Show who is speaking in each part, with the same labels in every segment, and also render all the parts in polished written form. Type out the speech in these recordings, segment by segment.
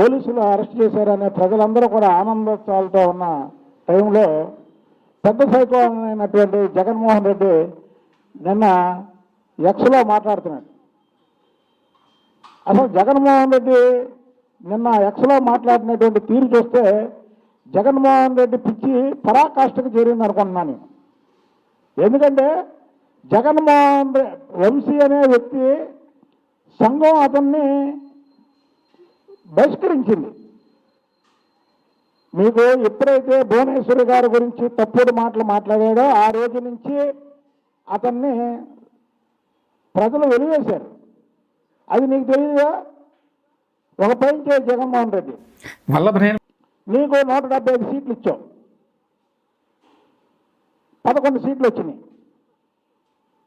Speaker 1: పోలీసులు అరెస్ట్ చేశారనే ప్రజలందరూ కూడా ఆనందోత్సవాలతో ఉన్న టైంలో పెద్ద సైకో అయినటువంటి జగన్మోహన్ రెడ్డి నిన్న ఎక్స్లో మాట్లాడుతున్నాడు. అసలు జగన్మోహన్ రెడ్డి నిన్న ఎక్స్లో మాట్లాడినటువంటి తీరు చూస్తే జగన్మోహన్ రెడ్డి పిచ్చి పరాకాష్ఠకు చేరింది అనుకుంటున్నాను. ఎందుకంటే జగన్మోహన్ వంశీ అనే వ్యక్తి సంఘం అతన్ని బహిష్కరించింది. మీకు ఎప్పుడైతే భువనేశ్వరి గారి గురించి తప్పుడు మాటలు మాట్లాడాడో ఆ రోజు నుంచి అతన్ని ప్రజలు వెలివేశారు. అది నీకు తెలియదుగా? ఒక పైన జగన్మోహన్ రెడ్డి నీకు 175 సీట్లు ఇచ్చావు, 11 సీట్లు వచ్చినాయి.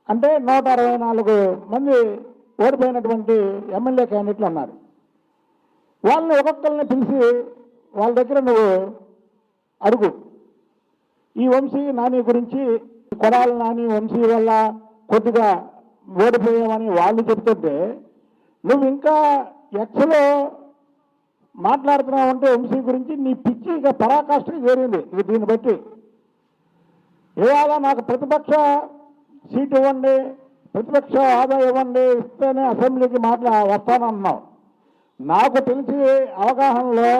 Speaker 1: అంటే 164 మంది ఓడిపోయినటువంటి ఎమ్మెల్యే క్యాండిడేట్లు ఉన్నారు. వాళ్ళని ఒక్కొక్కరిని పిలిచి వాళ్ళ దగ్గర నువ్వు అడుగు, ఈ వంశీ నాని గురించి, కొడాలి నాని వంశీ వల్ల కొద్దిగా ఓడిపోయామని వాళ్ళు చెప్తుంటే నువ్వు ఇంకా ఎక్స్లో మాట్లాడుతున్నావంటే వంశీ గురించి నీ పిచ్చి ఇక పరాకాష్ఠకి చేరింది. ఇది దీన్ని బట్టి ఇవాళ నాకు ప్రతిపక్ష సీటు ఇవ్వండి, ప్రతిపక్ష హోదా ఇవ్వండి, ఇస్తేనే అసెంబ్లీకి వస్తానన్నావు. నాకు తెలిసి అవగాహనలో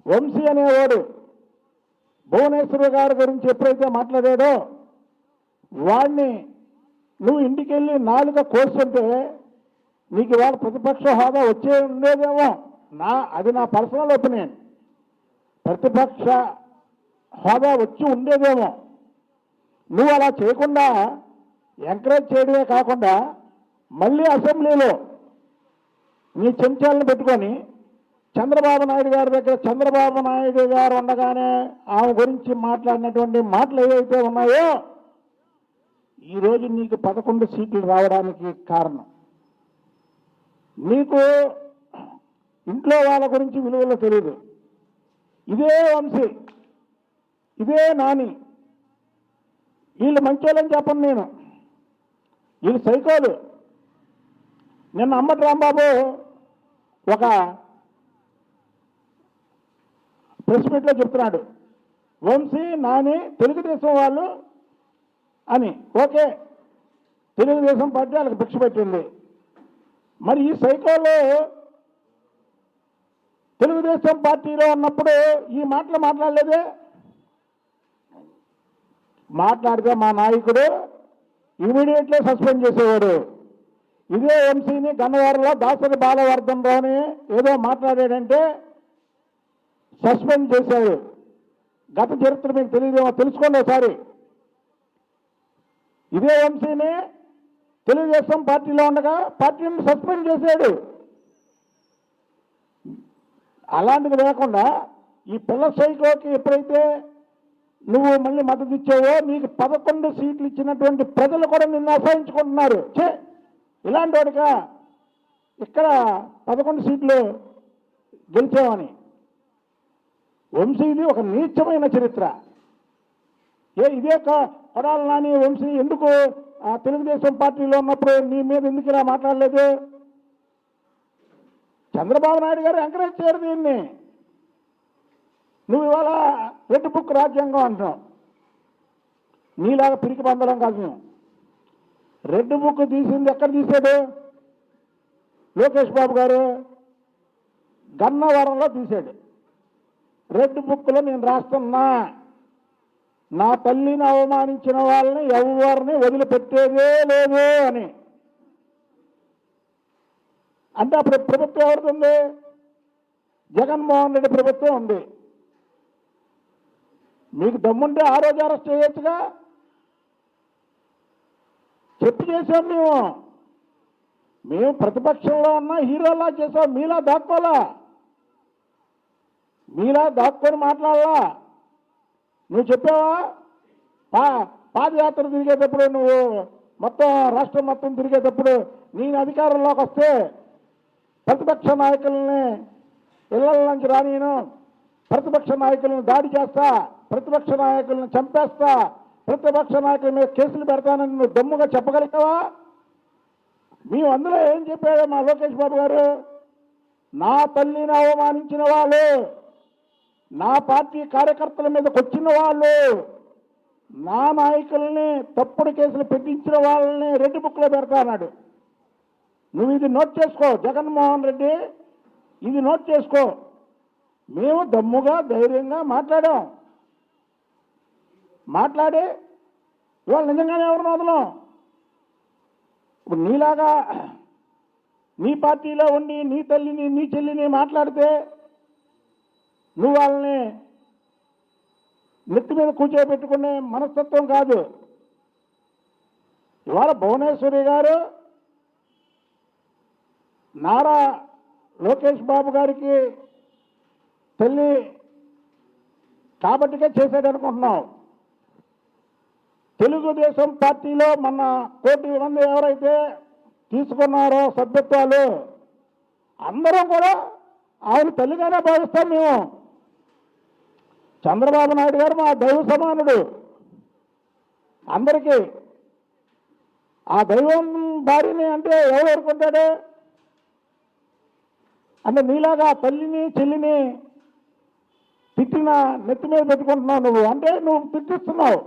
Speaker 1: వంశీ అనేవాడు భువనేశ్వరి గారి గురించి ఎప్పుడైతే మాట్లాడాడో వాడిని నువ్వు ఇంటికి వెళ్ళి 4 కోస్తుంటే నీకు ఇవాళ ప్రతిపక్ష హోదా వచ్చే ఉండేదేమో. అది నా పర్సనల్ ఒపీనియన్. ప్రతిపక్ష హోదా వచ్చి ఉండేదేమో. నువ్వు అలా చేయకుండా ఎంకరేజ్ చేయడమే కాకుండా మళ్ళీ అసెంబ్లీలో నీ చెంచాలను పెట్టుకొని చంద్రబాబు నాయుడు గారి దగ్గర చంద్రబాబు నాయుడు గారు ఉండగానే ఆమె గురించి మాట్లాడినటువంటి మాటలు ఏవైతే ఉన్నాయో ఈరోజు నీకు 11 సీట్లు రావడానికి కారణం. నీకు ఇంట్లో వాళ్ళ గురించి విలువలు తెలియదు. ఇదే వంశీ, ఇదే నాని, వీళ్ళు మంచోళ్ళని చెప్పను నేను, వీళ్ళు సైకోలు. నిన్న అంబటి రాంబాబు ఒక ప్రెస్ మీట్లో చెప్తున్నాడు, వంశీ నాని తెలుగుదేశం వాళ్ళు అని. ఓకే, తెలుగుదేశం పార్టీ వాళ్ళకి భిక్ష పెట్టింది. మరి ఈ సైకోలు తెలుగుదేశం పార్టీలో ఉన్నప్పుడు ఈ మాటలు మాట్లాడలేదే? మాట్లాడితే మా నాయకుడు ఇమీడియట్లీ సస్పెండ్ చేసేవాడు. ఇదే వంశీని గన్నవరంలో దాసరి బాలవర్ధనరావుని ఏదో మాట్లాడాడంటే సస్పెండ్ చేశాడు. గత చరిత్ర మీకు తెలియదేమో, తెలుసుకోండి ఒకసారి. ఇదే వంశీని తెలుగుదేశం పార్టీలో ఉండగా పార్టీని సస్పెండ్ చేశాడు. అలాంటిది లేకుండా ఈ పిల్ల సైకోకి ఎప్పుడైతే నువ్వు మళ్ళీ మద్దతు ఇచ్చావో నీకు 11 సీట్లు ఇచ్చినటువంటి ప్రజలు కూడా నిన్ను అసహించుకుంటున్నారు. ఇలాంటి వాడిగా ఇక్కడ 11 సీట్లు గెలిచావని. వంశీది ఒక నీచమైన చరిత్ర. ఇదే కొడాలి నాని వంశీ ఎందుకు తెలుగుదేశం పార్టీలో ఉన్నప్పుడు నీ మీద ఎందుకు ఇలా మాట్లాడలేదు? చంద్రబాబు నాయుడు గారు ఎంకరేజ్ చేయరు దీన్ని. నువ్వు ఇవాళ రెడ్ బుక్ రాజ్యాంగం అంటున్నావు. నీలాగా పిరికి పందడం కాదు మేము. రెడ్ బుక్ తీసింది ఎక్కడ తీశాడు? లోకేష్ బాబు గారు గన్నవరంలో తీశాడు. రెడ్ బుక్లో నేను రాస్తున్నా, నా తల్లిని అవమానించిన వాళ్ళని ఎవరిని వదిలిపెట్టేదే లేదు అని. అంటే అప్పుడు ప్రభుత్వం ఎవరుంది? జగన్మోహన్ రెడ్డి ప్రభుత్వం ఉంది. మీకు దమ్ముంటే ఆ రోజు అరెస్ట్ చేయొచ్చుగా. చెప్పి చేసాం మేము ప్రతిపక్షంలో ఉన్న హీరోలా చేసాం. మీలా దాక్కోలా, మీలా దాక్కొని మాట్లాడాలా. నువ్వు చెప్పావా? పాదయాత్ర తిరిగేటప్పుడు నువ్వు మొత్తం రాష్ట్రం మొత్తం తిరిగేటప్పుడు నేను అధికారంలోకి వస్తే ప్రతిపక్ష నాయకుల్ని ఇళ్ల నుంచి రానియను, ప్రతిపక్ష నాయకులను దాడి చేస్తా, ప్రతిపక్ష నాయకులను చంపేస్తా, ప్రతిపక్ష నాయకుల మీద కేసులు పెడతానని నువ్వు దమ్ముగా చెప్పగలిగావా? మేము అందులో ఏం చెప్పాడు మా లోకేష్ బాబు గారు? నా తల్లిని అవమానించిన వాళ్ళు, నా పార్టీ కార్యకర్తల మీదకి వచ్చిన వాళ్ళు, నా నాయకుల్ని తప్పుడు కేసులు పెట్టించిన వాళ్ళని రెడ్ బుక్లో పెడతా అన్నాడు. నువ్వు ఇది నోట్ చేసుకో జగన్మోహన్ రెడ్డి, ఇది నోట్ చేసుకో. మేము దమ్ముగా ధైర్యంగా మాట్లాడి ఇవాళ నిజంగానే ఎవరిని వదలం. ఇప్పుడు నీలాగా నీ పార్టీలో ఉండి నీ తల్లిని నీ చెల్లిని మాట్లాడితే నువ్వు వాళ్ళని నెత్తి మీద కూర్చోబెట్టుకునే మనస్తత్వం కాదు. ఇవాళ భువనేశ్వరి గారు నారా లోకేష్ బాబు గారికి తల్లి కాబట్టిగా చేశాడనుకుంటున్నాం. తెలుగుదేశం పార్టీలో మన 1 కోటి మంది ఎవరైతే తీసుకున్నారో సభ్యత్వాలు, అందరం కూడా ఆయన తల్లిగానే భావిస్తాం మేము. చంద్రబాబు నాయుడు గారు మా దైవ సమానుడు. అందరికీ ఆ దైవం భార్యని అంటే ఎవరు అనుకుంటాడు? అంటే నీలాగా తల్లిని చెల్లిని తిట్టిన నెత్తి మీద పెట్టుకుంటున్నావు నువ్వు, అంటే నువ్వు తిట్టిస్తున్నావు.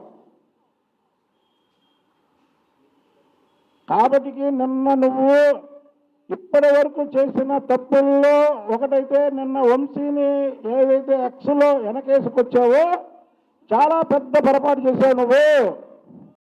Speaker 1: కాబట్టి నిన్న నువ్వు ఇప్పటి వరకు చేసిన తప్పుల్లో ఒకటైతే నిన్న వంశీని ఏదైతే ఎక్స్లో వెనకేసుకొచ్చావో చాలా పెద్ద పొరపాటు చేశావు నువ్వు.